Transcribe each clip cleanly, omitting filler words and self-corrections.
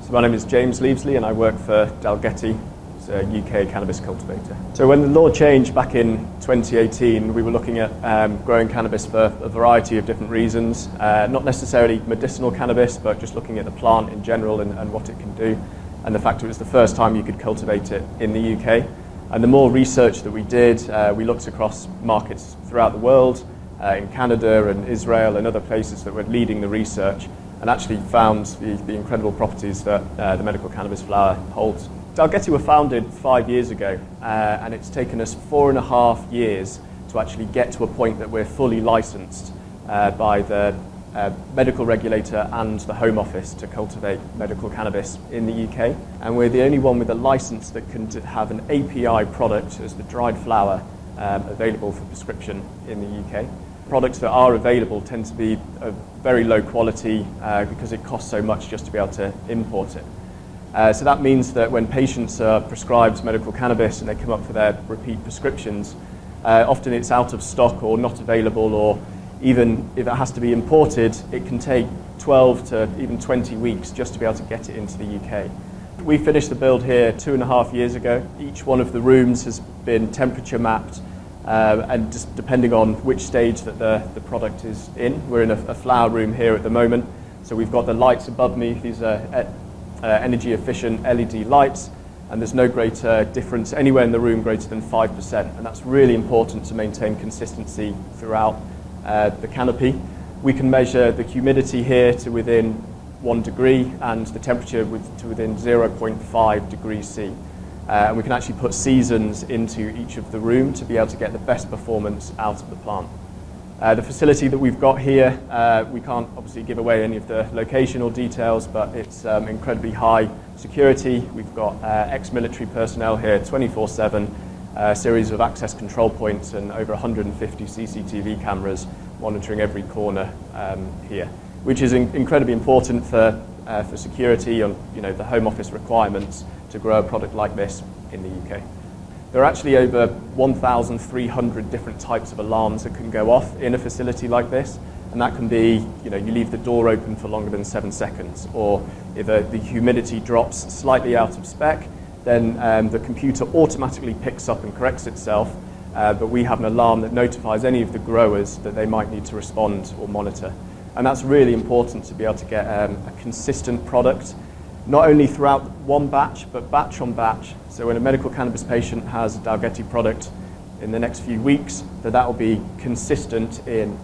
So my name is James Leavesley and I work for Dalgety, it's a UK cannabis cultivator. So when the law changed back in 2018, we were looking at growing cannabis for a variety of different reasons, not necessarily medicinal cannabis, but just looking at the plant in general and what it can do, and the fact it was the first time you could cultivate it in the UK. And the more research that we did, we looked across markets throughout the world, in Canada and Israel and other places that were leading the research, and actually found the incredible properties that the medical cannabis flower holds. Dalgety were founded 5 years ago, and it's taken us 4.5 years to actually get to a point that we're fully licensed by the medical regulator and the Home Office to cultivate medical cannabis in the UK. And we're the only one with a license that can have an API product as the dried flower available for prescription in the UK. Products that are available tend to be of very low quality because it costs so much just to be able to import it. So that means that when patients are prescribed medical cannabis and they come up for their repeat prescriptions, often it's out of stock or not available, or even if it has to be imported, it can take 12 to even 20 weeks just to be able to get it into the UK. We finished the build here 2.5 years ago. Each one of the rooms has been temperature mapped, and just depending on which stage that the product is in. We're in a flower room here at the moment, so we've got the lights above me. These are energy efficient LED lights, and there's no greater difference anywhere in the room greater than 5%, and that's really important to maintain consistency throughout the canopy. We can measure the humidity here to within 1 degree and the temperature to within 0.5 degrees C. And we can actually put seasons into each of the room to be able to get the best performance out of the plant. The facility that we've got here, we can't obviously give away any of the location or details, but it's incredibly high security. We've got ex-military personnel here 24/7, a series of access control points and over 150 CCTV cameras monitoring every corner here, which is incredibly important for security on the Home Office requirements to grow a product like this in the UK. There are actually over 1,300 different types of alarms that can go off in a facility like this, and that can be, you leave the door open for longer than 7 seconds, or if the humidity drops slightly out of spec, then the computer automatically picks up and corrects itself, but we have an alarm that notifies any of the growers that they might need to respond or monitor. And that's really important to be able to get a consistent product, not only throughout one batch, but batch on batch. So when a medical cannabis patient has a Dalgety product in the next few weeks, that will be consistent in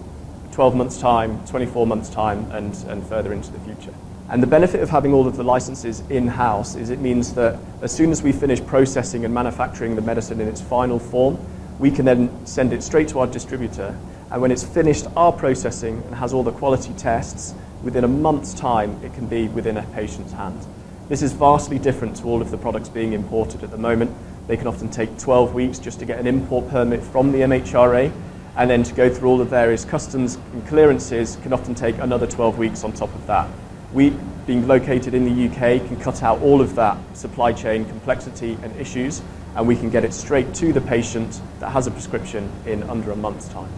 12 months' time, 24 months' time, and further into the future. And the benefit of having all of the licenses in-house is it means that as soon as we finish processing and manufacturing the medicine in its final form, we can then send it straight to our distributor. And when it's finished our processing and has all the quality tests, within a month's time, it can be within a patient's hand. This is vastly different to all of the products being imported at the moment. They can often take 12 weeks just to get an import permit from the MHRA, and then to go through all the various customs and clearances can often take another 12 weeks on top of that. We, being located in the UK, can cut out all of that supply chain complexity and issues, and we can get it straight to the patient that has a prescription in under a month's time.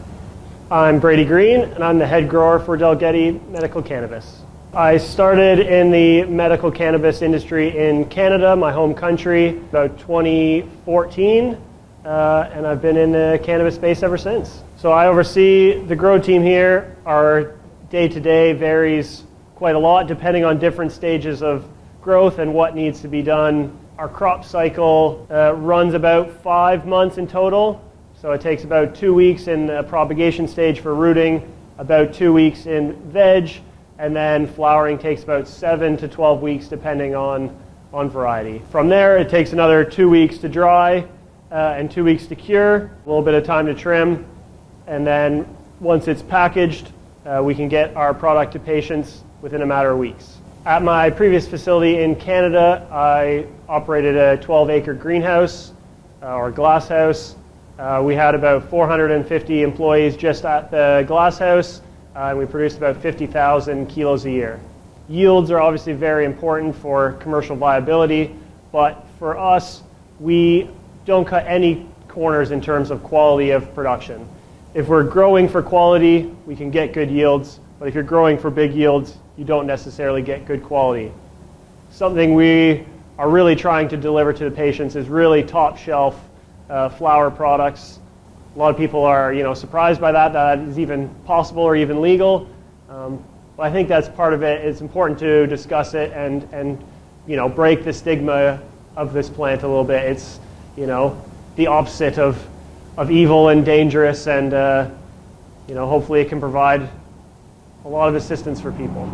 I'm Brady Green, and I'm the head grower for Dalgety Medical Cannabis. I started in the medical cannabis industry in Canada, my home country, about 2014, and I've been in the cannabis space ever since. So I oversee the grow team here. Our day-to-day varies quite a lot depending on different stages of growth and what needs to be done. Our crop cycle runs about 5 months in total. So it takes about 2 weeks in the propagation stage for rooting, about 2 weeks in veg, and then flowering takes about 7 to 12 weeks depending on variety. From there, it takes another 2 weeks to dry and 2 weeks to cure, a little bit of time to trim, and then once it's packaged, we can get our product to patients within a matter of weeks. At my previous facility in Canada, I operated a 12-acre greenhouse or glass house. We had about 450 employees just at the glass house, and we produced about 50,000 kilos a year. Yields are obviously very important for commercial viability, but for us, we don't cut any corners in terms of quality of production. If we're growing for quality, we can get good yields, but if you're growing for big yields, you don't necessarily get good quality. something we are really trying to deliver to the patients is really top shelf flower products. A lot of people are, surprised by that is even possible or even legal. But I think that's part of it. It's important to discuss it and break the stigma of this plant a little bit. It's, the opposite of evil and dangerous, and hopefully it can provide a lot of assistance for people.